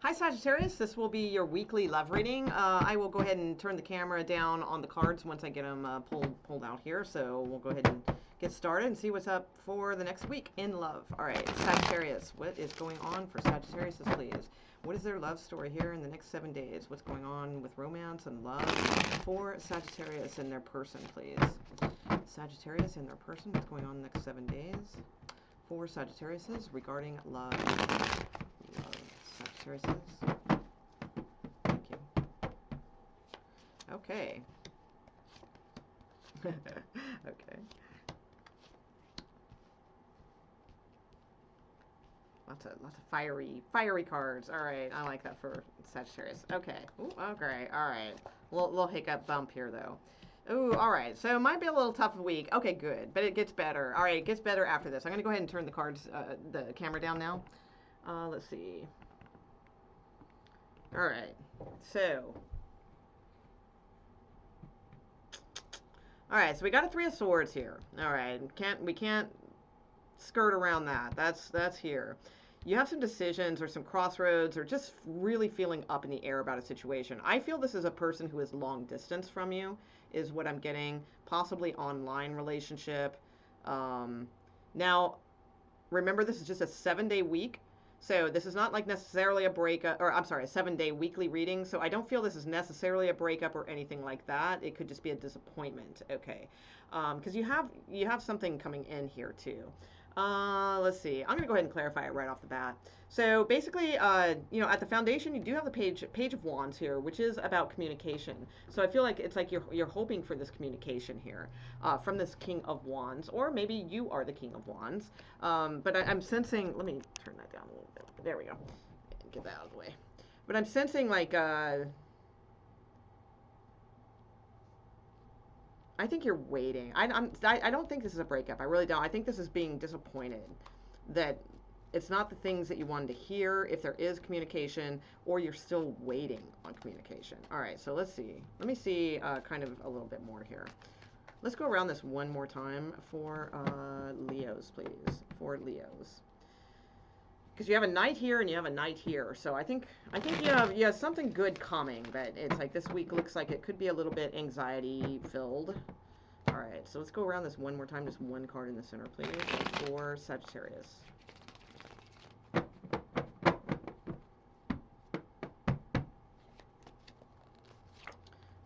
Hi Sagittarius, this will be your weekly love reading. I will go ahead and turn the camera down on the cards once I get them pulled out here. So we'll go ahead and get started and see what's up for the next week in love. All right, Sagittarius, what is going on for Sagittarius, please? What is their love story here in the next 7 days? What's going on with romance and love for Sagittarius and their person, please? Sagittarius and their person, what's going on in the next 7 days for Sagittarius regarding love? Sagittarius. Thank you. Okay. Okay. Lots of fiery cards. All right, I like that for Sagittarius. Okay. Ooh, okay. All right. Little hiccup bump here though. Ooh, all right. So it might be a little tough week. Okay, good, but it gets better. All right, it gets better after this. I'm gonna go ahead and turn the cards, the camera down now. Let's see. All right, so. All right, so we got a 3 of Swords here. All right, we can't skirt around that. That's here. You have some decisions or some crossroads or just really feeling up in the air about a situation. I feel this is a person who is long distance from you, is what I'm getting. Possibly online relationship. Now, remember, this is just a 7-day week. So this is not like necessarily a breakup, or I'm sorry, a 7-day weekly reading. So I don't feel this is necessarily a breakup or anything like that. It could just be a disappointment. Okay. Because you have something coming in here too. Let's see. I'm gonna go ahead and clarify it right off the bat. So basically, you know, at the foundation, you do have the page of Wands here, which is about communication. So I feel like it's like you're hoping for this communication here from this King of Wands, or maybe you are the King of Wands. But I'm sensing. Let me turn that down a little bit. There we go. Get that out of the way. But I'm sensing like. I think you're waiting. I don't think this is a breakup. I really don't. I think this is being disappointed that it's not the things that you wanted to hear, if there is communication, or you're still waiting on communication. All right, so let's see. Let me see kind of a little bit more here. Let's go around this one more time for Leos, please. For Leos. Because you have a Knight here and you have a Knight here. So I think you have something good coming, but it's like this week looks like it could be a little bit anxiety filled. All right, so let's go around this one more time. Just one card in the center, please, for Sagittarius.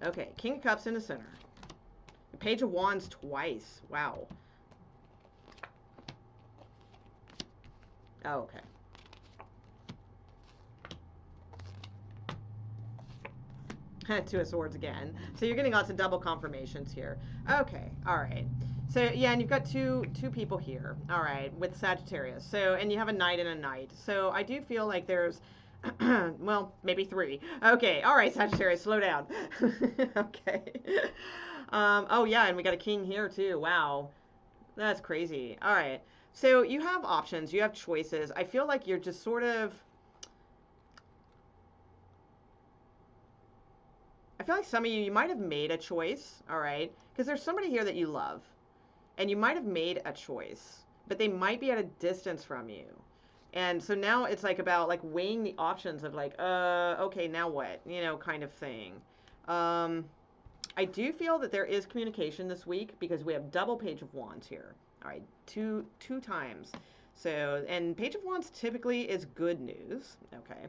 Okay, King of Cups in the center. Page of Wands twice. Wow. Oh, okay. Two of Swords again. So you're getting lots of double confirmations here. Okay, all right. So yeah, and you've got two people here. All right, with Sagittarius. So, and you have a Knight and a Knight. So I do feel like there's, well, maybe 3. Okay, all right, Sagittarius, slow down. Okay. Oh yeah, and we got a King here too. Wow, that's crazy. All right. So you have options. You have choices. I feel like you're just sort of. I feel like some of you might have made a choice, all right? Because there's somebody here that you love, and you might have made a choice, but they might be at a distance from you. And so now it's like about like weighing the options of like, okay, now what? You know, kind of thing. I do feel that there is communication this week because we have double Page of Wands here. All right, two times. So, and Page of Wands typically is good news, okay?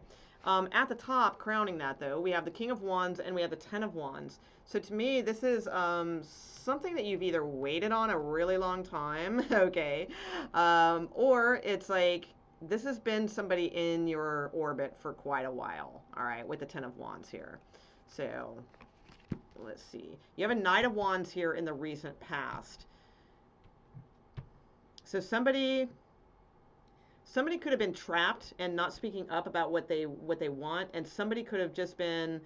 At the top, crowning that though, we have the King of Wands and we have the Ten of Wands. So to me, this is something that you've either waited on a really long time, okay, or it's like this has been somebody in your orbit for quite a while, all right, with the Ten of Wands here. So let's see. You have a Knight of Wands here in the recent past. So somebody could have been trapped and not speaking up about what they want, and somebody could have just been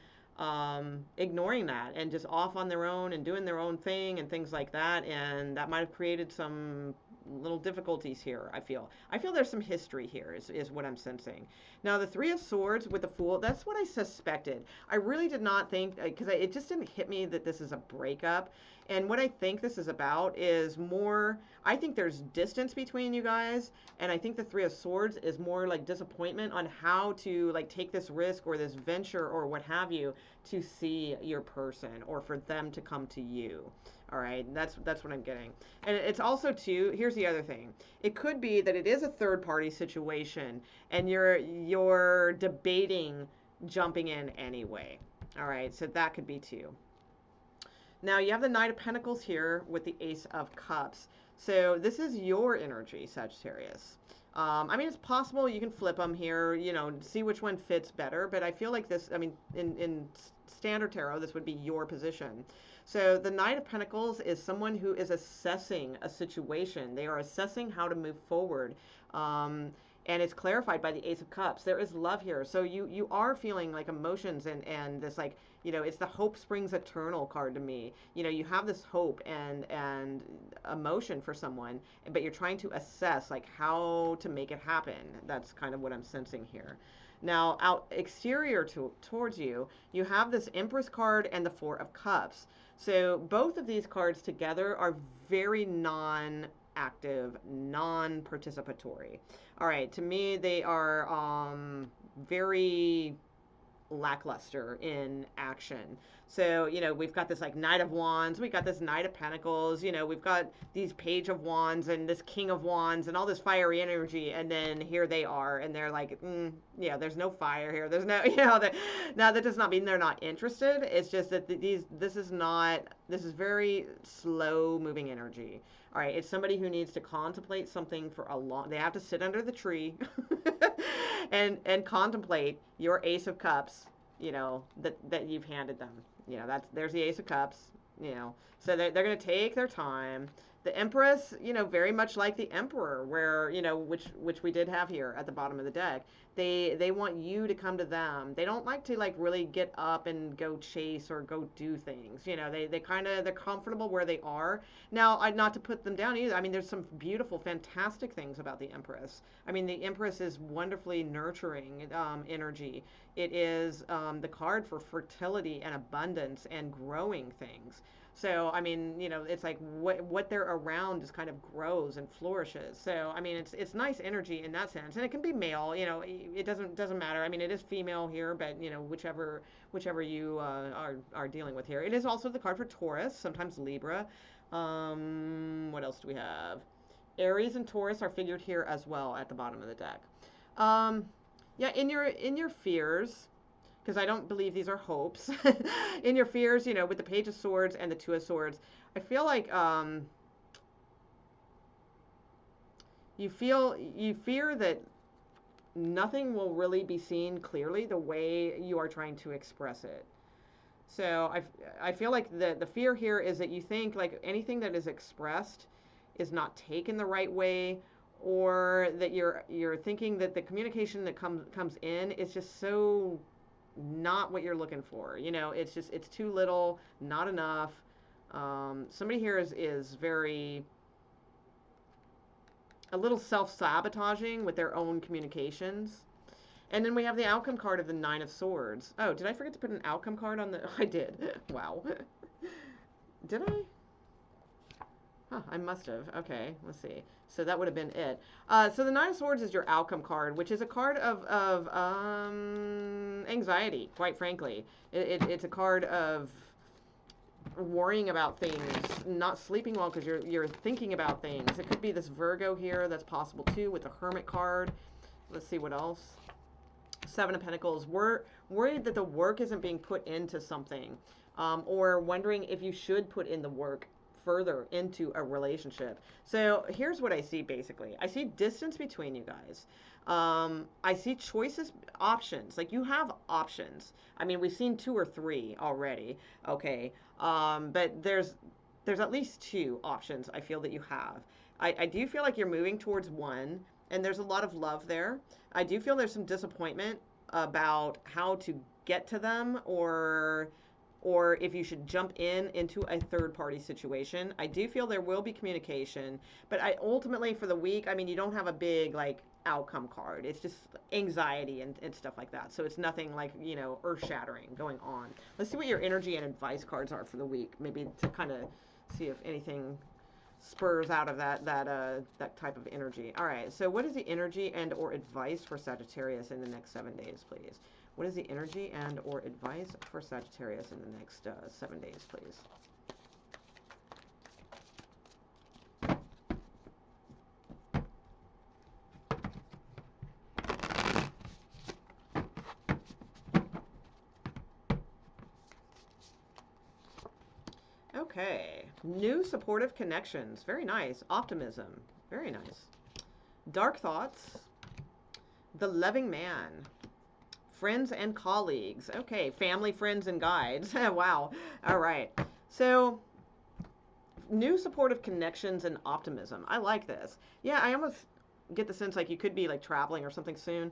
ignoring that and just off on their own and doing their own thing and things like that, and that might have created some little difficulties here. I feel there's some history here is what I'm sensing. Now the Three of Swords with the Fool, that's what I suspected. I really did not think, because it just didn't hit me that this is a breakup. And what I think this is about is more, I think there's distance between you guys, and I think the Three of Swords is more like disappointment on how to like take this risk or this venture or what have you to see your person or for them to come to you. All right, that's what I'm getting. And it's also too, here's the other thing. It could be that it is a third party situation and you're debating jumping in anyway. All right, so that could be too. Now you have the Knight of Pentacles here with the Ace of Cups. So this is your energy, Sagittarius. I mean, it's possible you can flip them here, you know, see which one fits better. But I feel like this, I mean, in standard tarot, this would be your position. So the Knight of Pentacles is someone who is assessing a situation. They are assessing how to move forward. And it's clarified by the Ace of Cups. There is love here. So you are feeling like emotions and this like, you know, it's the hope springs eternal card to me. You know, you have this hope and emotion for someone, but you're trying to assess like how to make it happen. That's kind of what I'm sensing here. Now, out exterior towards you, you have this Empress card and the Four of Cups. So both of these cards together are very non-active, non-participatory. All right, to me, they are very lackluster in action. So, you know, we've got this like Knight of Wands, we got this Knight of Pentacles, you know, we've got these Page of Wands and this King of Wands and all this fiery energy. And then here they are and they're like, yeah, there's no fire here. There's no, you know, now that does not mean they're not interested. It's just that this is very slow moving energy. All right, it's somebody who needs to contemplate something for a long, they have to sit under the tree and contemplate your Ace of Cups, you know, that you've handed them. You know, there's the Ace of Cups, you know. So they're going to take their time. The Empress, you know, very much like the Emperor, where, you know, which we did have here at the bottom of the deck. They want you to come to them. They don't like to like really get up and go chase or go do things. You know, they kind of, they're comfortable where they are. Now, not to put them down either. I mean, there's some beautiful, fantastic things about the Empress. I mean, the Empress is wonderfully nurturing energy. It is the card for fertility and abundance and growing things. So, I mean, you know, it's like what they're around just kind of grows and flourishes. So, I mean, it's nice energy in that sense. And it can be male, you know, it doesn't matter. I mean, it is female here, but, you know, whichever you are dealing with here. It is also the card for Taurus, sometimes Libra. What else do we have? Aries and Taurus are figured here as well at the bottom of the deck. Yeah, in your fears, because I don't believe these are hopes. In your fears, you know, with the Page of Swords and the Two of Swords, I feel like you fear that nothing will really be seen clearly the way you are trying to express it. So I feel like the fear here is that you think like anything that is expressed is not taken the right way, or that you're thinking that the communication that comes in is just so not what you're looking for. You know, it's too little, not enough. Somebody here is very a little self-sabotaging with their own communications. And then we have the outcome card of the Nine of Swords. Oh, did I forget to put an outcome card on the... I did. Wow. Did I? Huh, I must have. Okay, let's see. So that would have been it. So the Nine of Swords is your outcome card, which is a card of anxiety, quite frankly. It's a card of worrying about things, not sleeping well because you're thinking about things. It could be this Virgo here. That's possible too with the Hermit card. Let's see what else. Seven of Pentacles. We're worried that the work isn't being put into something, or wondering if you should put in the work further into a relationship. So here's what I see basically. I see distance between you guys. I see choices, options. Like you have options. I mean, we've seen 2 or 3 already. Okay. But there's at least 2 options I feel that you have. I do feel like you're moving towards one, and there's a lot of love there. I do feel there's some disappointment about how to get to them, or or if you should jump into a third party situation. I do feel there will be communication, but I ultimately for the week, I mean, you don't have a big like outcome card. It's just anxiety and stuff like that. So it's nothing like, you know, earth shattering going on. Let's see what your energy and advice cards are for the week, maybe to kind of see if anything spurs out of that type of energy. All right, so what is the energy and or advice for Sagittarius in the next 7 days, please? What is the energy and or advice for Sagittarius in the next 7 days, please? Okay, new supportive connections. Very nice. Optimism. Very nice. Dark thoughts. The loving man. Friends and colleagues. Okay, family, friends, and guides. Wow. All right. So, new supportive connections and optimism. I like this. Yeah, I almost get the sense like you could be like traveling or something soon.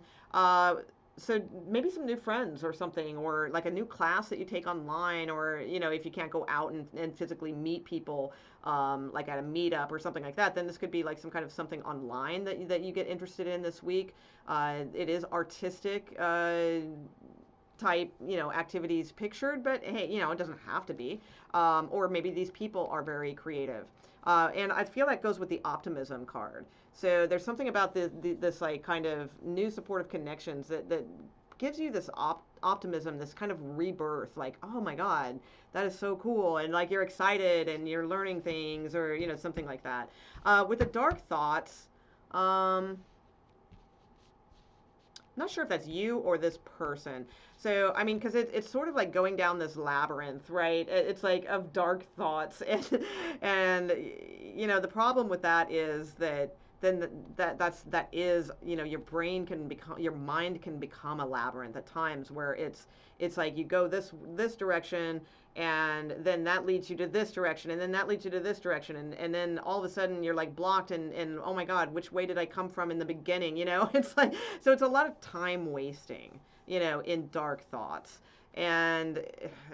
So maybe some new friends or something, or like a new class that you take online, or you know, if you can't go out and physically meet people, like at a meetup or something like that, then this could be like some kind of something online that you get interested in this week. It is artistic. Type, you know, activities pictured, but hey, you know, it doesn't have to be. Or maybe these people are very creative. And I feel that goes with the optimism card. So there's something about this like kind of new supportive connections that gives you this optimism, this kind of rebirth, like, oh my God, that is so cool. And like you're excited and you're learning things, or, you know, something like that. With the dark thoughts, not sure if that's you or this person. So, I mean, because it's sort of like going down this labyrinth, right? It's like of dark thoughts. And you know, the problem with that is that then that is, you know, your brain can become, your mind can become a labyrinth at times where it's like you go this direction, and then that leads you to this direction, and then that leads you to this direction, and then all of a sudden you're like blocked, and oh my God, which way did I come from in the beginning, you know? It's like, so it's a lot of time wasting, you know, in dark thoughts. And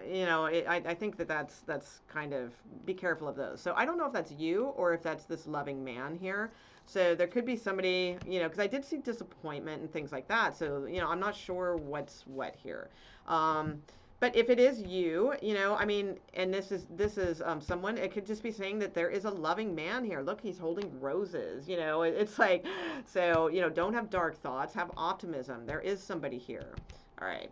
you know, I think that's kind of, be careful of those. So I don't know if that's you or if that's this loving man here. So there could be somebody, you know, because I did see disappointment and things like that. So, you know, I'm not sure what's what here. But if it is you, you know, I mean, and this is someone, it could just be saying that there is a loving man here. Look, he's holding roses. You know, it's like, so, you know, don't have dark thoughts, have optimism. There is somebody here. All right.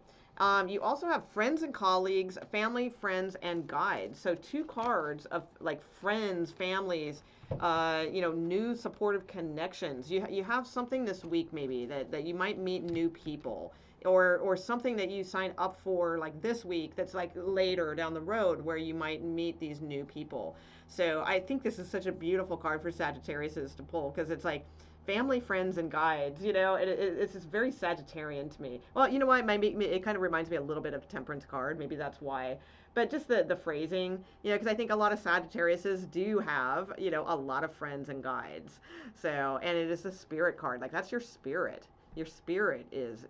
You also have friends and colleagues, family, friends, and guides. So two cards of like friends, families, you know, new supportive connections. You have something this week maybe that you might meet new people, or something that you sign up for like this week that's like later down the road where you might meet these new people. So I think this is such a beautiful card for Sagittarius to pull, because it's like family, friends, and guides. You know, it's just very Sagittarian to me. Well, you know what? Maybe it kind of reminds me a little bit of Temperance card. Maybe that's why. But just the phrasing, you know, because I think a lot of Sagittariuses do have, you know, a lot of friends and guides. So, and it is a spirit card. Like that's your spirit. Your spirit is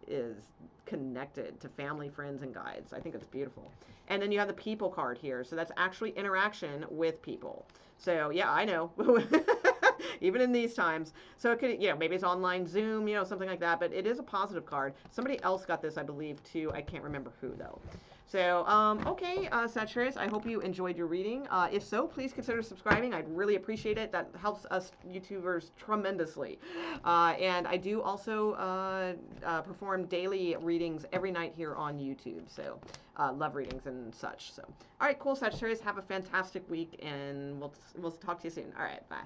connected to family, friends, and guides. I think it's beautiful. And then you have the people card here. So that's actually interaction with people. So yeah, I know. Even in these times. So it could, you know, maybe it's online Zoom, you know, something like that. But it is a positive card. Somebody else got this, I believe, too. I can't remember who, though. So, okay, Sagittarius, I hope you enjoyed your reading. If so, please consider subscribing. I'd really appreciate it. That helps us YouTubers tremendously. And I do also perform daily readings every night here on YouTube. So, love readings and such. So, all right, cool, Sagittarius. Have a fantastic week, and we'll talk to you soon. All right, bye.